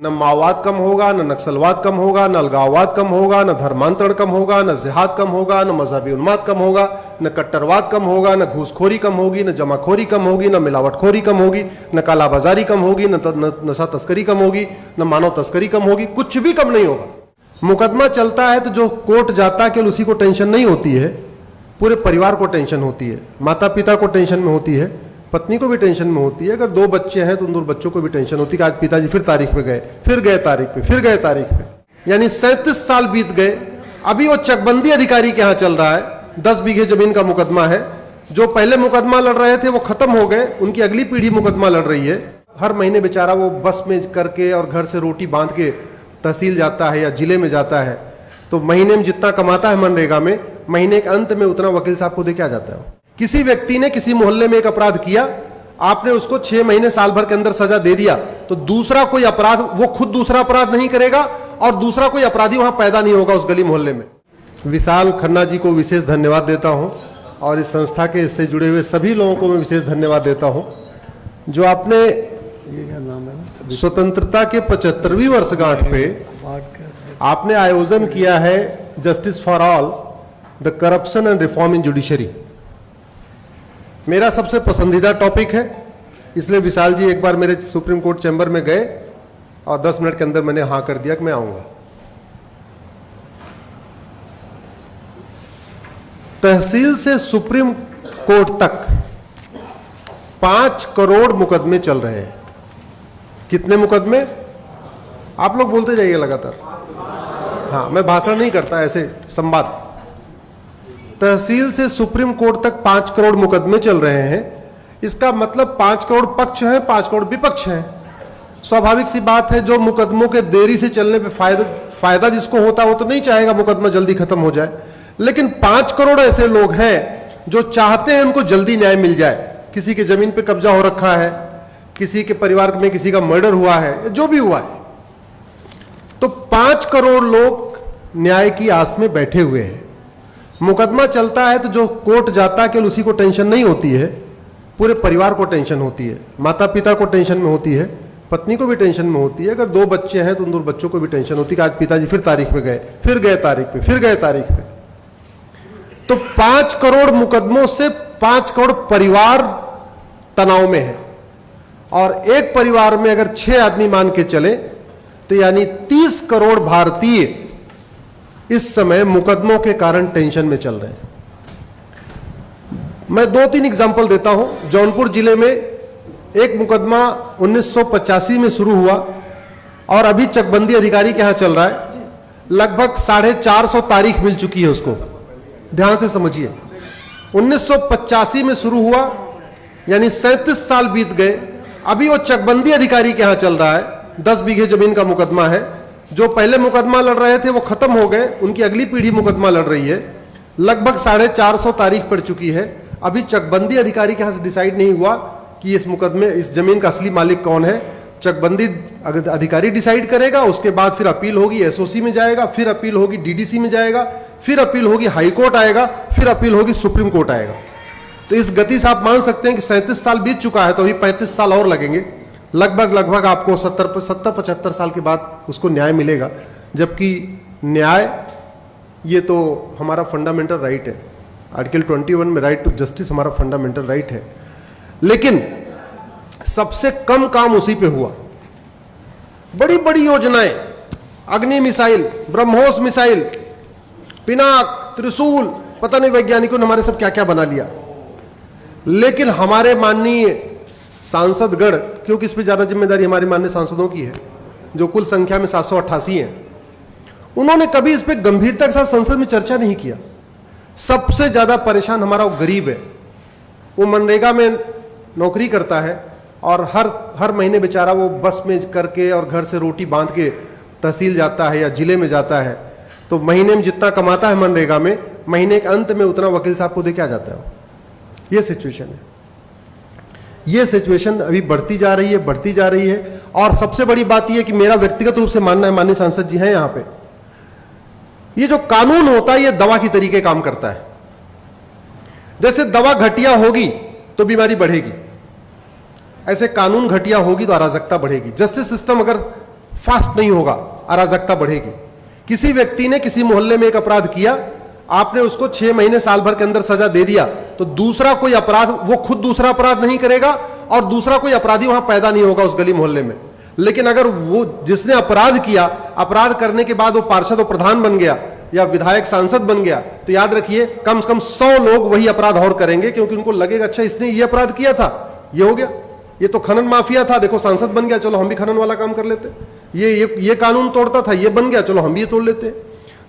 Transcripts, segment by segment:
न माओवाद कम होगा, न नक्सलवाद कम होगा, न अलगाववाद कम होगा, न धर्मांतरण कम होगा, न जिहाद कम होगा, न मजहबी उन्माद कम होगा, न कट्टरवाद कम होगा, न घूसखोरी कम होगी, न जमाखोरी कम होगी, न मिलावटखोरी कम होगी, न कालाबाजारी कम होगी, न नशा तस्करी कम होगी, न मानव तस्करी कम होगी, कुछ भी कम नहीं होगा। मुकदमा चलता है तो जो कोर्ट जाता है केवल उसी को टेंशन नहीं होती है, पूरे परिवार को टेंशन होती है। माता पिता को टेंशन में होती है, पत्नी को भी टेंशन में होती है। अगर 2 बच्चे हैं तो उन 2 बच्चों को भी टेंशन होती है कि आज पिताजी फिर तारीख पे गए, फिर गए तारीख पे, फिर गए तारीख पे। यानी 37 साल बीत गए, अभी वो चकबंदी अधिकारी के यहाँ चल रहा है। 10 बीघे जमीन का मुकदमा है। जो पहले मुकदमा लड़ रहे थे वो खत्म हो गए, उनकी अगली पीढ़ी मुकदमा लड़ रही है। हर महीने बेचारा वो बस में करके और घर से रोटी बांध के तहसील जाता है या जिले में जाता है, तो महीने में जितना कमाता है मनरेगा में, महीने के अंत में उतना वकील साहब को दे के आ जाता है। किसी व्यक्ति ने किसी मोहल्ले में एक अपराध किया, आपने उसको 6 महीने साल भर के अंदर सजा दे दिया, तो दूसरा कोई अपराध, वो खुद दूसरा अपराध नहीं करेगा और दूसरा कोई अपराधी वहां पैदा नहीं होगा उस गली मोहल्ले में। विशाल खन्ना जी को विशेष धन्यवाद देता हूं और इस संस्था के इससे जुड़े हुए सभी लोगों को मैं विशेष धन्यवाद देता हूं जो आपने स्वतंत्रता के 75वीं वर्षगांठ पे आपने आयोजन किया है justice for all, the corruption and reform in judiciary. मेरा सबसे पसंदीदा टॉपिक है, इसलिए विशाल जी एक बार मेरे सुप्रीम कोर्ट चैम्बर में गए और 10 मिनट के अंदर मैंने हाँ कर दिया कि मैं आऊंगा। तहसील से सुप्रीम कोर्ट तक 5 करोड़ मुकदमे चल रहे हैं। कितने मुकदमे? आप लोग बोलते जाइए लगातार। हाँ, मैं भाषण नहीं करता, ऐसे संवाद। तहसील से सुप्रीम कोर्ट तक 5 करोड़ मुकदमे चल रहे हैं। इसका मतलब 5 करोड़ पक्ष है, 5 करोड़ विपक्ष है। स्वाभाविक सी बात है, जो मुकदमों के देरी से चलने पे फायदा जिसको होता है वो तो नहीं चाहेगा मुकदमा जल्दी खत्म हो जाए, लेकिन 5 करोड़ ऐसे लोग हैं जो चाहते हैं उनको जल्दी न्याय मिल जाए। किसी के जमीन पे कब्जा हो रखा है, किसी के परिवार में किसी का मर्डर हुआ है, जो भी हुआ है, तो 5 करोड़ लोग न्याय की आस में बैठे हुए हैं। मुकदमा चलता है तो जो कोर्ट जाता है केवल उसी को टेंशन नहीं होती है, पूरे परिवार को टेंशन होती है। माता पिता को टेंशन में होती है, पत्नी को भी टेंशन में होती है। अगर 2 बच्चे हैं तो उन 2 बच्चों को भी टेंशन होती है कि आज पिताजी फिर तारीख पे गए, फिर गए तारीख पे, फिर गए तारीख पे। तो 5 करोड़ मुकदमों से 5 करोड़ परिवार तनाव में है। और एक परिवार में अगर 6 आदमी मान के चले तो यानी 30 करोड़ भारतीय इस समय मुकदमों के कारण टेंशन में चल रहे हैं। मैं 2-3 एग्जांपल देता हूं। जौनपुर जिले में एक मुकदमा 1985 में शुरू हुआ और अभी चकबंदी अधिकारी के यहां चल रहा है। लगभग 450 तारीख मिल चुकी है उसको। ध्यान से समझिए, 1985 में शुरू हुआ, यानी 37 साल बीत गए, अभी वो चकबंदी अधिकारी के यहां चल रहा है। 10 बीघे जमीन का मुकदमा है। जो पहले मुकदमा लड़ रहे थे वो खत्म हो गए, उनकी अगली पीढ़ी मुकदमा लड़ रही है। लगभग 450 तारीख पड़ चुकी है। अभी चकबंदी अधिकारी के यहां से डिसाइड नहीं हुआ कि इस मुकदमे, इस जमीन का असली मालिक कौन है। चकबंदी अधिकारी डिसाइड करेगा, उसके बाद फिर अपील होगी, एसओसी में जाएगा, फिर अपील होगी डीडीसी में जाएगा, फिर अपील होगी हाई कोर्ट आएगा, फिर अपील होगी सुप्रीम कोर्ट आएगा। तो इस गति से आप मान सकते हैं कि 37 साल बीत चुका है, तो अभी 35 साल और लगेंगे। लगभग आपको 70-75 साल के बाद उसको न्याय मिलेगा। जबकि न्याय ये तो हमारा फंडामेंटल राइट है। आर्टिकल 21 में राइट टू जस्टिस हमारा फंडामेंटल राइट है। लेकिन सबसे कम काम उसी पे हुआ। बड़ी बड़ी योजनाएं, अग्नि मिसाइल, ब्रह्मोस मिसाइल, पिनाक, त्रिशूल, पता नहीं वैज्ञानिकों ने हमारे सब क्या क्या बना लिया। लेकिन हमारे माननीय सांसदगण, क्योंकि इस पर ज्यादा जिम्मेदारी हमारे माननीय सांसदों की है जो कुल संख्या में 788 हैं, उन्होंने कभी इस पर गंभीरता के साथ संसद में चर्चा नहीं किया। सबसे ज्यादा परेशान हमारा वो गरीब है। वो मनरेगा में नौकरी करता है और हर महीने बेचारा वो बस में करके और घर से रोटी बांध के तहसील जाता है या जिले में जाता है, तो महीने में जितना कमाता है मनरेगा में, महीने के अंत में उतना वकील साहब को दे के आ जाता है। ये सिचुएशन है। ये सिचुएशन अभी बढ़ती जा रही है। और सबसे बड़ी बात यह कि मेरा व्यक्तिगत रूप से मानना है, माननीय सांसद जी हैं यहां पे, ये जो कानून होता है ये दवा की तरीके काम करता है। जैसे दवा घटिया होगी तो बीमारी बढ़ेगी, ऐसे कानून घटिया होगी तो अराजकता बढ़ेगी। जस्टिस सिस्टम अगर फास्ट नहीं होगा, अराजकता बढ़ेगी। किसी व्यक्ति ने किसी मोहल्ले में एक अपराध किया, आपने उसको 6 महीने साल भर के अंदर सजा दे दिया, तो दूसरा कोई अपराध, वो खुद दूसरा अपराध नहीं करेगा और दूसरा कोई अपराधी वहां पैदा नहीं होगा उस गली मोहल्ले में। लेकिन अगर वो जिसने अपराध किया, अपराध करने के बाद वो पार्षद और प्रधान बन गया या विधायक सांसद बन गया, तो याद रखिए कम से कम 100 लोग वही अपराध और करेंगे, क्योंकि उनको लगेगा अच्छा इसने ये अपराध किया था, ये हो गया, ये तो खनन माफिया था, देखो सांसद बन गया, चलो हम भी खनन वाला काम कर लेते, ये कानून तोड़ता था, ये बन गया, चलो हम भी ये तोड़ लेते।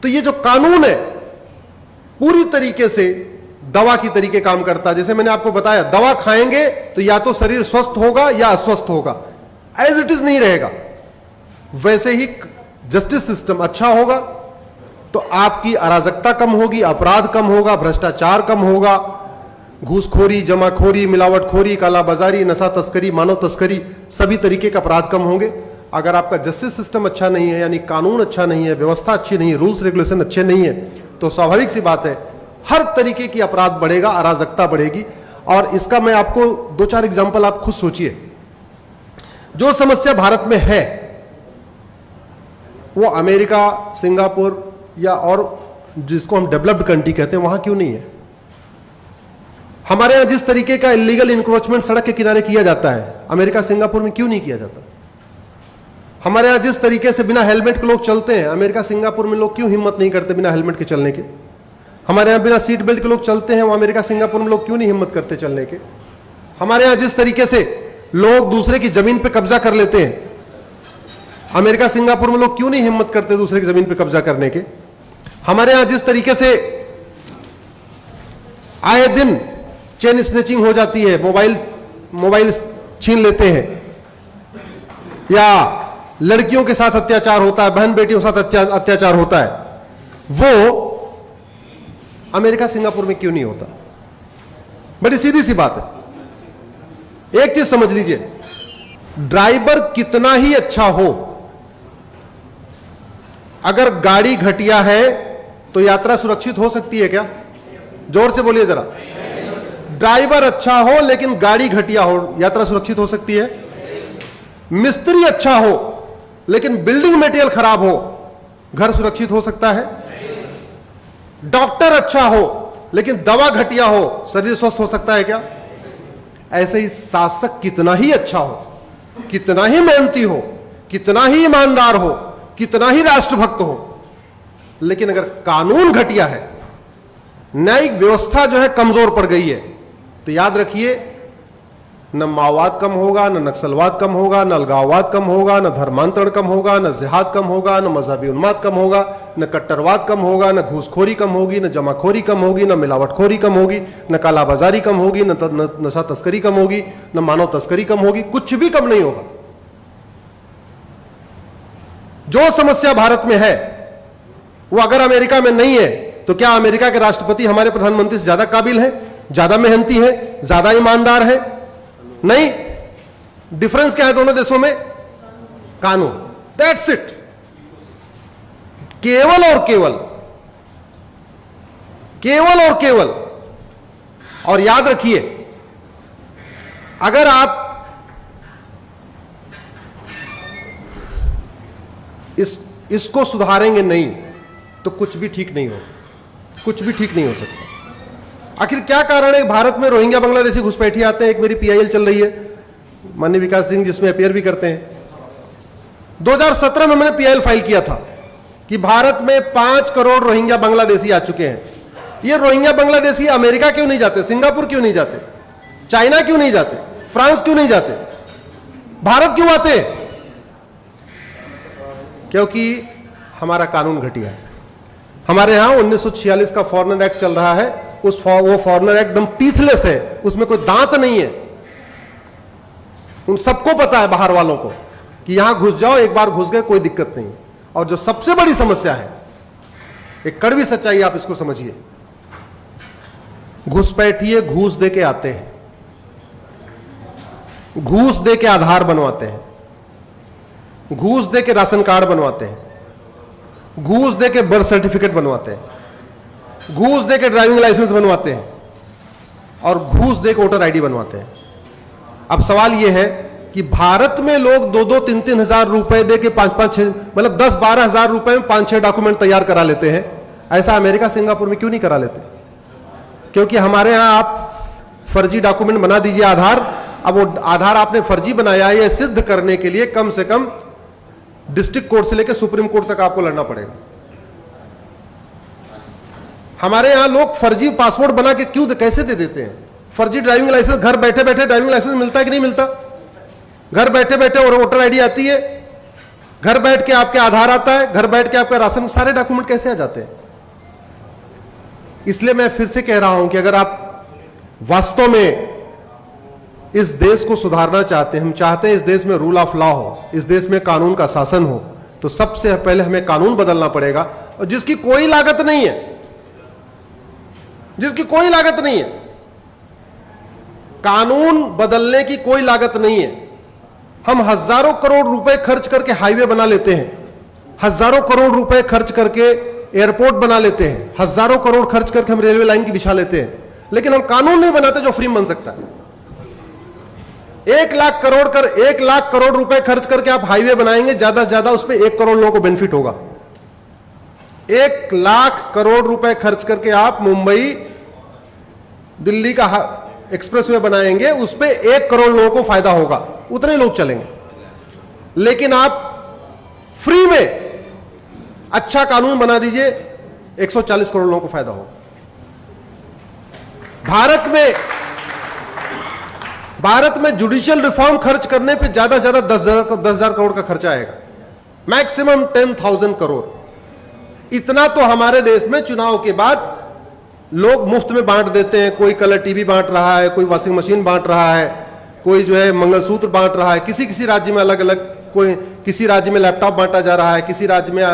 तो ये जो कानून है पूरी तरीके से दवा की तरीके काम करता है। जैसे मैंने आपको बताया, दवा खाएंगे तो या तो शरीर स्वस्थ होगा या अस्वस्थ होगा, एज इट इज नहीं रहेगा। वैसे ही जस्टिस सिस्टम अच्छा होगा तो आपकी अराजकता कम होगी, अपराध कम होगा, भ्रष्टाचार कम होगा, घूसखोरी, जमाखोरी, मिलावटखोरी, कालाबाजारी, नशा तस्करी, मानव तस्करी, सभी तरीके के अपराध कम होंगे। अगर आपका जस्टिस सिस्टम अच्छा नहीं है, यानी कानून अच्छा नहीं है, व्यवस्था अच्छी नहीं है, रूल्स रेगुलेशन अच्छे नहीं है, तो स्वाभाविक सी बात है हर तरीके की अपराध बढ़ेगा, अराजकता बढ़ेगी। और इसका मैं आपको 2-4 एग्जांपल आप खुद सोचिए। जो समस्या भारत में है वो अमेरिका, सिंगापुर या और जिसको हम डेवलप्ड कंट्री कहते हैं वहां क्यों नहीं है? हमारे यहां जिस तरीके का इलीगल इंक्रोचमेंट सड़क के किनारे किया जाता है, अमेरिका, सिंगापुर में क्यों नहीं किया जाता? हमारे यहां जिस तरीके से बिना हेलमेट के लोग चलते हैं, अमेरिका, सिंगापुर में लोग क्यों हिम्मत नहीं करते बिना हेलमेट के चलने के? हमारे यहां बिना सीट बेल्ट के लोग चलते हैं, वो अमेरिका, सिंगापुर में लोग क्यों नहीं हिम्मत करते चलने के? हमारे यहां जिस तरीके से लोग दूसरे की जमीन पर कब्जा कर लेते हैं, अमेरिका, सिंगापुर में लोग क्यों नहीं हिम्मत करते दूसरे की जमीन पर कब्जा करने के? हमारे यहां जिस तरीके से आए दिन चेन स्नैचिंग हो जाती है, मोबाइल छीन लेते हैं, या लड़कियों के साथ अत्याचार होता है, बहन बेटियों के साथ अत्याचार होता है, वो अमेरिका, सिंगापुर में क्यों नहीं होता? बड़ी सीधी सी बात है। एक चीज समझ लीजिए, ड्राइवर कितना ही अच्छा हो, अगर गाड़ी घटिया है तो यात्रा सुरक्षित हो सकती है क्या? जोर से बोलिए जरा। ड्राइवर अच्छा हो लेकिन गाड़ी घटिया हो, यात्रा सुरक्षित हो सकती है? मिस्त्री अच्छा हो लेकिन बिल्डिंग मटेरियल खराब हो, घर सुरक्षित हो सकता है? डॉक्टर अच्छा हो लेकिन दवा घटिया हो, शरीर स्वस्थ हो सकता है क्या? ऐसे ही शासक कितना ही अच्छा हो, कितना ही मेहनती हो, कितना ही ईमानदार हो, कितना ही राष्ट्रभक्त हो, लेकिन अगर कानून घटिया है, न्यायिक व्यवस्था जो है कमजोर पड़ गई है, तो याद रखिए न माओवाद कम होगा, न नक्सलवाद कम होगा, न अलगाववाद कम होगा, न धर्मांतरण कम होगा, न जिहाद कम होगा, न मजहबी उन्माद कम होगा, न कट्टरवाद कम होगा, न घूसखोरी कम होगी, न जमाखोरी कम होगी, न मिलावटखोरी कम होगी, न कालाबाजारी कम होगी, न नशा तस्करी कम होगी, न मानव तस्करी कम होगी, कुछ भी कम नहीं होगा। जो समस्या भारत में है वो अगर अमेरिका में नहीं है, तो क्या अमेरिका के राष्ट्रपति हमारे प्रधानमंत्री से ज्यादा काबिल है, ज्यादा मेहनती है, ज्यादा ईमानदार है? नहीं। डिफरेंस क्या है दोनों देशों में? कानून। That's it. केवल और केवल, केवल और केवल। और याद रखिए, अगर आप इसको सुधारेंगे नहीं तो कुछ भी ठीक नहीं हो, कुछ भी ठीक नहीं हो सकता। आखिर क्या कारण है भारत में रोहिंग्या बांग्लादेशी घुसपैठिए आते हैं? एक मेरी पीआईएल चल रही है, माननीय विकास सिंह जिसमें अपियर भी करते हैं। 2017 में मैंने पीआईएल फाइल किया था कि भारत में 5 करोड़ रोहिंग्या बांग्लादेशी आ चुके हैं। ये रोहिंग्या बांग्लादेशी अमेरिका क्यों नहीं जाते, सिंगापुर क्यों नहीं जाते, चाइना क्यों नहीं जाते, फ्रांस क्यों नहीं जाते, भारत क्यों आते? क्योंकि हमारा कानून घटिया है। हमारे यहां 1946 का फॉरेनर एक्ट चल रहा है, वो फॉरेनर एक्ट एकदम टीथलेस है, उसमें कोई दांत नहीं है। उन सबको पता है, बाहर वालों को, कि यहां घुस जाओ, एक बार घुस गए कोई दिक्कत नहीं। और जो सबसे बड़ी समस्या है, एक कड़वी सच्चाई आप इसको समझिए, घुसपैठिए घूस दे के आते हैं, घूस दे के आधार बनवाते हैं, घूस दे के राशन कार्ड बनवाते हैं, घूस दे के बर्थ सर्टिफिकेट बनवाते हैं, घूस दे के ड्राइविंग लाइसेंस बनवाते हैं, और घूस दे के वोटर आईडी बनवाते हैं। अब सवाल यह है कि भारत में लोग 2-3 हजार रुपए दे के 5-5 मतलब 10-12 हजार रुपए में 5-6 डॉक्यूमेंट तैयार करा लेते हैं। ऐसा अमेरिका सिंगापुर में क्यों नहीं करा लेते? क्योंकि हमारे यहां आप फर्जी डॉक्यूमेंट बना दीजिए आधार, अब वो आधार आपने फर्जी बनाया है, यह सिद्ध करने के लिए कम से कम डिस्ट्रिक्ट कोर्ट से लेकर सुप्रीम कोर्ट तक आपको लड़ना पड़ेगा। हमारे यहां लोग फर्जी पासपोर्ट बना के क्यों कैसे दे देते हैं? फर्जी ड्राइविंग लाइसेंस, घर बैठे बैठे ड्राइविंग लाइसेंस मिलता है कि नहीं मिलता? घर बैठे बैठे और वोटर आईडी आती है, घर बैठ के आपके आधार आता है, घर बैठ के आपका राशन, सारे डॉक्यूमेंट कैसे आ जाते हैं? इसलिए मैं फिर से कह रहा हूं कि अगर आप वास्तव में इस देश को सुधारना चाहते हैं, हम चाहते हैं इस देश में रूल ऑफ लॉ हो, इस देश में कानून का शासन हो, तो सबसे पहले हमें कानून बदलना पड़ेगा, और जिसकी कोई लागत नहीं है, जिसकी कोई लागत नहीं है, कानून बदलने की कोई लागत नहीं है। हम हजारों करोड़ रुपए खर्च करके हाईवे बना लेते हैं, हजारों करोड़ रुपए खर्च करके एयरपोर्ट बना लेते हैं, हजारों करोड़ खर्च करके हम रेलवे लाइन की बिछा लेते हैं, लेकिन हम कानून नहीं बनाते जो फ्री में बन सकता है। 1 लाख करोड़ रुपए खर्च करके आप हाईवे बनाएंगे, ज्यादा से ज्यादा उस पर 1 करोड़ लोगों को बेनिफिट होगा। 1 लाख करोड़ रुपए खर्च करके आप मुंबई दिल्ली का एक्सप्रेसवे बनाएंगे, उस पर 1 करोड़ लोगों को फायदा होगा, उतने लोग चलेंगे। लेकिन आप फ्री में अच्छा कानून बना दीजिए, 140 करोड़ लोगों को फायदा होगा। भारत में जुडिशियल रिफॉर्म खर्च करने पे ज्यादा से ज्यादा 10,000 करोड़ का खर्चा आएगा, मैक्सिमम 10,000 करोड़। इतना तो हमारे देश में चुनाव के बाद लोग मुफ्त में बांट देते हैं। कोई कलर टीवी बांट रहा है, कोई वॉशिंग मशीन बांट रहा है, कोई जो है मंगलसूत्र बांट रहा है, किसी राज्य में अलग अलग, कोई किसी राज्य में लैपटॉप बांटा जा रहा है, किसी राज्य में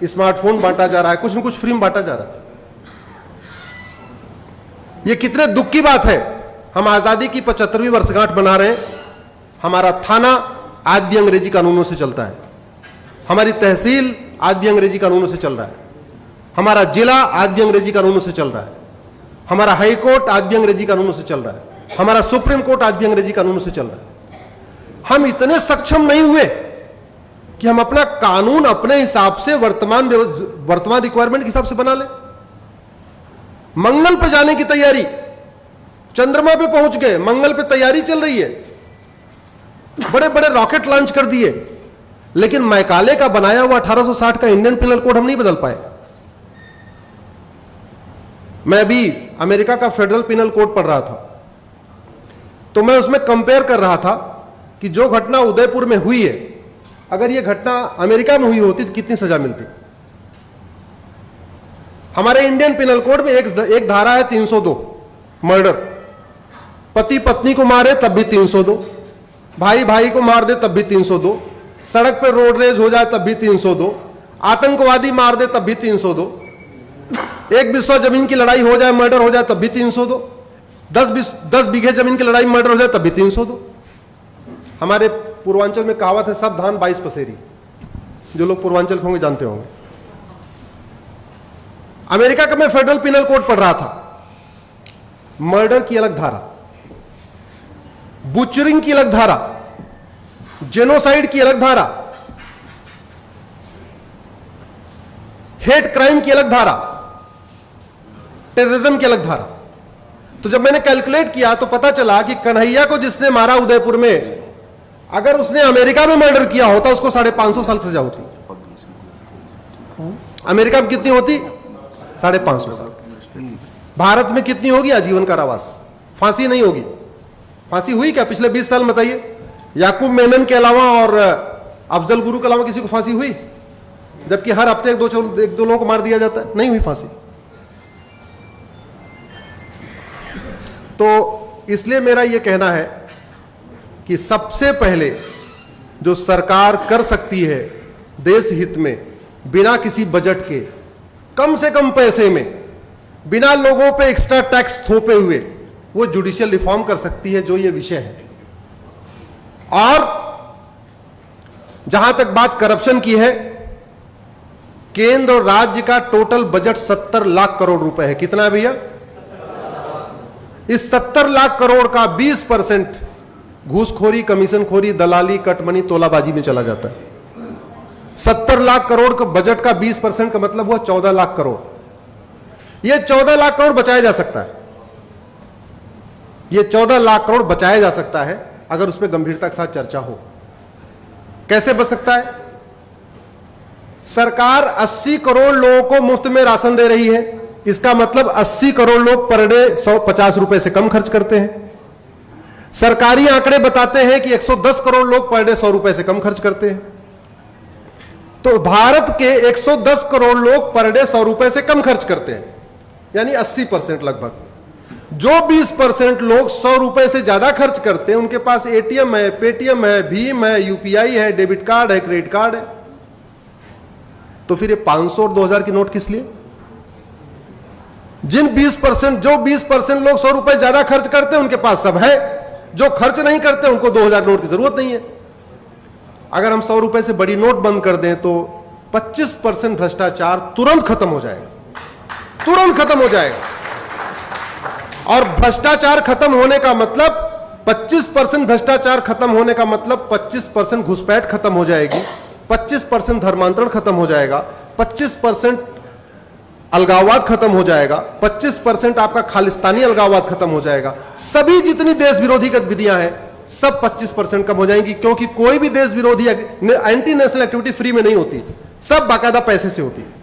स्मार्टफोन बांटा जा रहा है, कुछ न कुछ फ्री में बांटा जा रहा है। यह कितने दुख की बात है। हम आजादी की 75वीं वर्षगांठ मना रहे हैं, हमारा थाना आज भी अंग्रेजी कानूनों से चलता है, हमारी तहसील आज भी अंग्रेजी कानूनों से चल रहा है, हमारा जिला आज भी अंग्रेजी कानूनों से चल रहा है, हमारा हाई कोर्ट आज भी अंग्रेजी कानूनों से चल रहा है, हमारा सुप्रीम कोर्ट आज भी अंग्रेजी कानूनों से चल रहा है। हम इतने सक्षम नहीं हुए कि हम अपना कानून अपने हिसाब से वर्तमान रिक्वायरमेंट के हिसाब से बना लें। मंगल पे जाने की तैयारी, चंद्रमा पे पहुंच गए, मंगल पे तैयारी चल रही है, बड़े बड़े रॉकेट लॉन्च कर दिए, लेकिन मैकाले का बनाया हुआ 1860 का इंडियन पिनल कोड हम नहीं बदल पाए। मैं भी अमेरिका का फेडरल पिनल कोड पढ़ रहा था, तो मैं उसमें कंपेयर कर रहा था कि जो घटना उदयपुर में हुई है, अगर यह घटना अमेरिका में हुई होती तो कितनी सजा मिलती। हमारे इंडियन पिनल कोड में एक धारा है 302, मर्डर। पति पत्नी को मारे तब भी 302, भाई भाई को मार दे तब भी 302, सड़क पर रोड रेज हो जाए तब भी 302, आतंकवादी मार दे तब भी 302, एक बिस्वा जमीन की लड़ाई हो जाए, मर्डर हो जाए तब भी 302, 10 बीघे जमीन की लड़ाई मर्डर हो जाए तब भी 302। हमारे पूर्वांचल में कहावत है, सब धान 22 पसेरी। जो लोग पूर्वांचल के होंगे जानते होंगे। अमेरिका का मैं फेडरल पिनल कोड पढ़ रहा था, मर्डर की अलग धारा, बुचरिंग की अलग धारा, जेनोसाइड की अलग धारा, हेट क्राइम की अलग धारा, टेररिज्म की अलग धारा। तो जब मैंने कैलकुलेट किया तो पता चला कि कन्हैया को जिसने मारा उदयपुर में, अगर उसने अमेरिका में मर्डर किया होता उसको 550 साल सजा होती। अमेरिका में कितनी होती? 550 साल। भारत में कितनी होगी? आजीवन कारावास, फांसी नहीं होगी। फांसी हुई क्या पिछले 20 साल में? बताइए। याकूब मेनन के अलावा और अफजल गुरु के अलावा किसी को फांसी हुई? जबकि हर हफ्ते एक दो लोगों को मार दिया जाता है, नहीं हुई फांसी। तो इसलिए मेरा यह कहना है कि सबसे पहले जो सरकार कर सकती है देश हित में, बिना किसी बजट के, कम से कम पैसे में, बिना लोगों पे एक्स्ट्रा टैक्स थोपे हुए, वो जुडिशियल रिफॉर्म कर सकती है, जो ये विषय है। और जहां तक बात करप्शन की है, केंद्र और राज्य का टोटल बजट 70 लाख करोड़ रुपए है। कितना है भैया? इस 70 लाख करोड़ का 20% घूसखोरी, कमीशनखोरी, दलाली, कटमनी, तोलाबाजी में चला जाता है। 70 लाख करोड़ का बजट का 20% का मतलब हुआ 14 लाख करोड़। यह 14 लाख करोड़ बचाया जा सकता है, यह 14 लाख करोड़ बचाया जा सकता है अगर उस पर गंभीरता के साथ चर्चा हो। कैसे बच सकता है? सरकार 80 करोड़ लोगों को मुफ्त में राशन दे रही है, इसका मतलब 80 करोड़ लोग पर डे 150 रुपए से कम खर्च करते हैं। सरकारी आंकड़े बताते हैं कि 110 करोड़ लोग पर डे 100 रुपए से कम खर्च करते हैं। तो भारत के 110 करोड़ लोग पर डे 100 रुपए से कम खर्च करते हैं, यानी 80% लगभग। जो 20% लोग 100 रुपए से ज्यादा खर्च करते हैं, उनके पास एटीएम है, पेटीएम है, भीम है, यूपीआई है, डेबिट कार्ड है, क्रेडिट कार्ड है। तो फिर ये 500 और 2000 की नोट किस लिए? जिन 20% जो 20% लोग 100 रुपए ज्यादा खर्च करते हैं उनके पास सब है, जो खर्च नहीं करते उनको 2000 नोट की जरूरत नहीं है। अगर हम 100 रुपए से बड़ी नोट बंद कर दें तो 25% भ्रष्टाचार तुरंत खत्म हो जाएगा, तुरंत खत्म हो जाएगा। और भ्रष्टाचार खत्म होने का मतलब 25% भ्रष्टाचार खत्म होने का मतलब 25% घुसपैठ खत्म हो जाएगी, 25% धर्मांतरण खत्म हो जाएगा, 25% अलगाववाद खत्म हो जाएगा, 25% आपका खालिस्तानी अलगाववाद खत्म हो जाएगा। सभी जितनी देश विरोधी गतिविधियां हैं सब 25% कम हो जाएंगी, क्योंकि कोई भी देश विरोधी एंटी नेशनल एक्टिविटी फ्री में नहीं होती, सब बाकायदा पैसे से होती है।